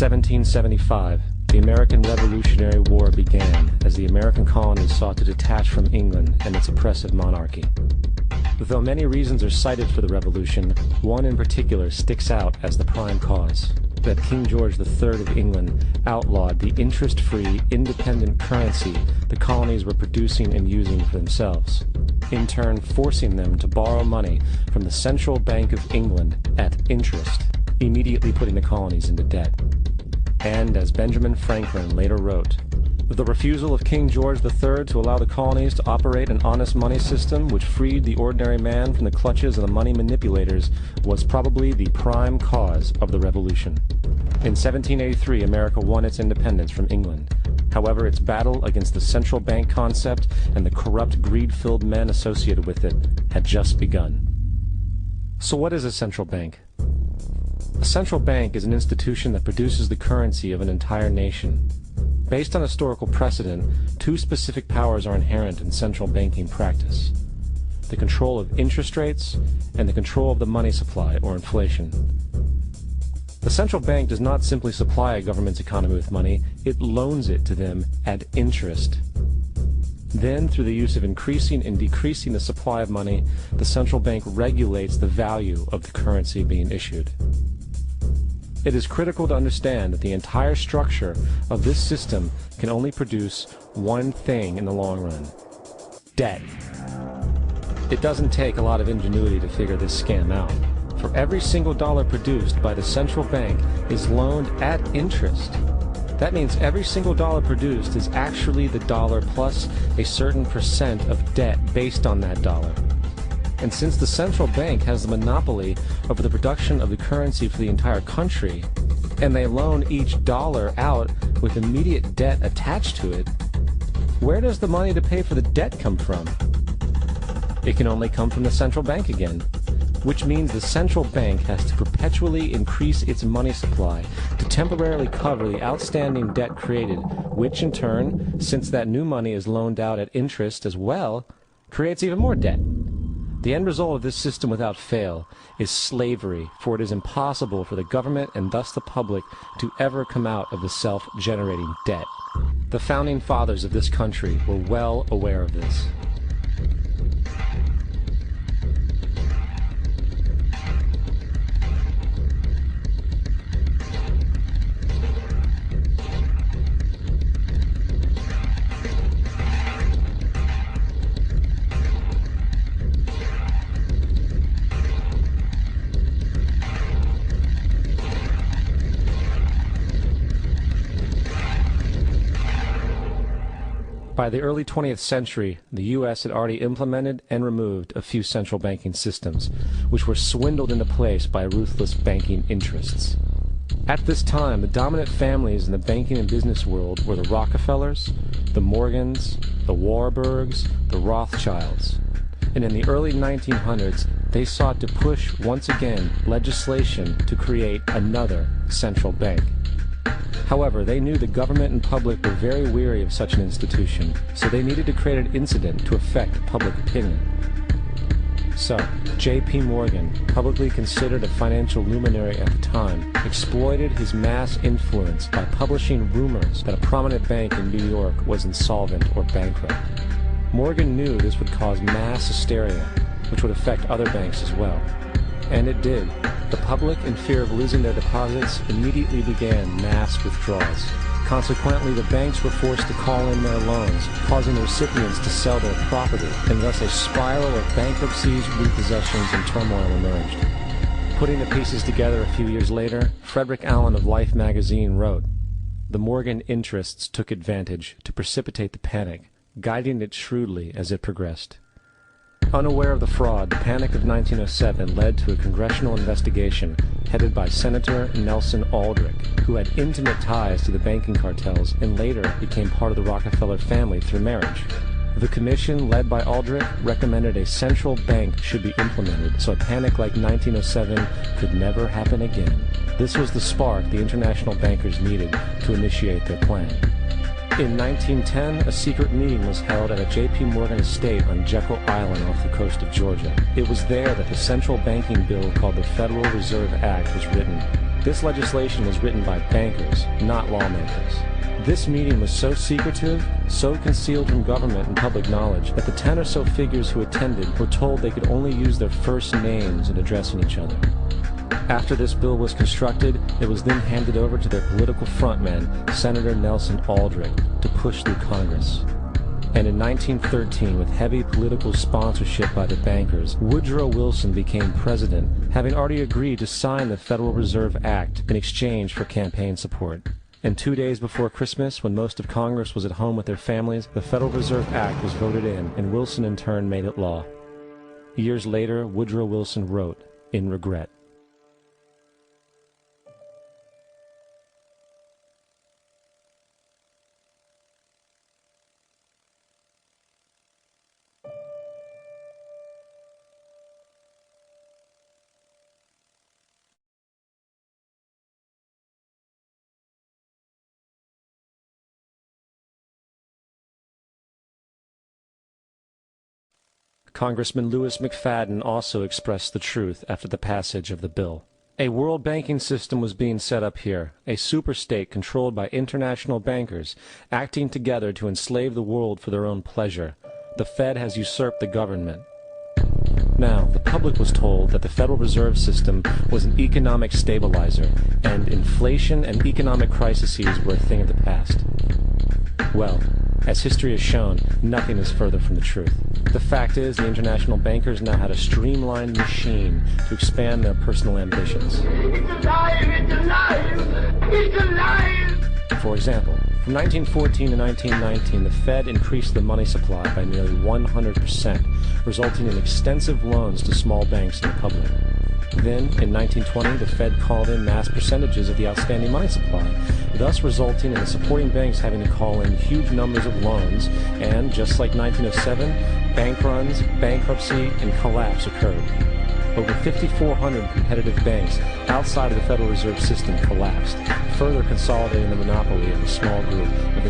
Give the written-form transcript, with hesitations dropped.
1775, the American Revolutionary War began as the American colonies sought to detach from England and its oppressive monarchy. Though many reasons are cited for the revolution, one in particular sticks out as the prime cause: that King George III of England outlawed the interest-free, independent currency the colonies were producing and using for themselves, in turn forcing them to borrow money from the Central Bank of England at interest, immediately putting the colonies into debt. And as Benjamin Franklin later wrote, the refusal of King George III to allow the colonies to operate an honest money system which freed the ordinary man from the clutches of the money manipulators was probably the prime cause of the revolution. In 1783, America won its independence from England. However, its battle against the central bank concept and the corrupt, greed-filled men associated with it had just begun. So what is a central bank? A central bank is an institution that produces the currency of an entire nation. Based on historical precedent, two specific powers are inherent in central banking practice: the control of interest rates and the control of the money supply, or inflation. The central bank does not simply supply a government's economy with money, it loans it to them at interest. Then, through the use of increasing and decreasing the supply of money, the central bank regulates the value of the currency being issued. It is critical to understand that the entire structure of this system can only produce one thing in the long run: debt. It doesn't take a lot of ingenuity to figure this scam out. For every single dollar produced by the central bank is loaned at interest. That means every single dollar produced is actually the dollar plus a certain percent of debt based on that dollar. And since the central bank has the monopoly over the production of the currency for the entire country, and they loan each dollar out with immediate debt attached to it, where does the money to pay for the debt come from? It can only come from the central bank again, which means the central bank has to perpetually increase its money supply to temporarily cover the outstanding debt created, which in turn, since that new money is loaned out at interest as well, creates even more debt. The end result of this system without fail is slavery, for it is impossible for the government and thus the public to ever come out of the self-generating debt. The founding fathers of this country were well aware of this. By the early 20th century, the U.S. had already implemented and removed a few central banking systems, which were swindled into place by ruthless banking interests. At this time, the dominant families in the banking and business world were the Rockefellers, the Morgans, the Warburgs, the Rothschilds. And in the early 1900s, they sought to push once again legislation to create another central bank. However, they knew the government and public were very weary of such an institution, so they needed to create an incident to affect public opinion. So, J.P. Morgan, publicly considered a financial luminary at the time, exploited his mass influence by publishing rumors that a prominent bank in New York was insolvent or bankrupt. Morgan knew this would cause mass hysteria, which would affect other banks as well. And it did. The public, in fear of losing their deposits, immediately began mass withdrawals. Consequently, the banks were forced to call in their loans, causing the recipients to sell their property, and thus a spiral of bankruptcies, repossessions, and turmoil emerged. Putting the pieces together a few years later, Frederick Allen of Life magazine wrote, "The Morgan interests took advantage to precipitate the panic, guiding it shrewdly as it progressed." Unaware of the fraud, the Panic of 1907 led to a congressional investigation headed by Senator Nelson Aldrich, who had intimate ties to the banking cartels and later became part of the Rockefeller family through marriage. The commission, led by Aldrich, recommended a central bank should be implemented so a panic like 1907 could never happen again. This was the spark the international bankers needed to initiate their plan. In 1910, a secret meeting was held at a J.P. Morgan estate on Jekyll Island off the coast of Georgia. It was there that the central banking bill called the Federal Reserve Act was written. This legislation was written by bankers, not lawmakers. This meeting was so secretive, so concealed from government and public knowledge, that the 10 or so figures who attended were told they could only use their first names in addressing each other. After this bill was constructed, it was then handed over to their political frontman, Senator Nelson Aldrich, to push through Congress. And in 1913, with heavy political sponsorship by the bankers, Woodrow Wilson became president, having already agreed to sign the Federal Reserve Act in exchange for campaign support. And 2 days before Christmas, when most of Congress was at home with their families, the Federal Reserve Act was voted in, and Wilson in turn made it law. Years later, Woodrow Wilson wrote, in regret, Congressman Louis McFadden also expressed the truth after the passage of the bill. A world banking system was being set up here, a superstate controlled by international bankers, acting together to enslave the world for their own pleasure. The Fed has usurped the government. Now, the public was told that the Federal Reserve System was an economic stabilizer, and inflation and economic crises were a thing of the past. Well, as history has shown, nothing is further from the truth. The fact is, the international bankers now had a streamlined machine to expand their personal ambitions. It's alive! It's alive! It's alive! For example, from 1914 to 1919, the Fed increased the money supply by nearly 100%, resulting in extensive loans to small banks and the public. Then, in 1920, the Fed called in mass percentages of the outstanding money supply, thus resulting in the supporting banks having to call in huge numbers of loans, and, just like 1907, bank runs, bankruptcy, and collapse occurred. Over 5,400 competitive banks outside of the Federal Reserve System collapsed, further consolidating the monopoly of a small group of the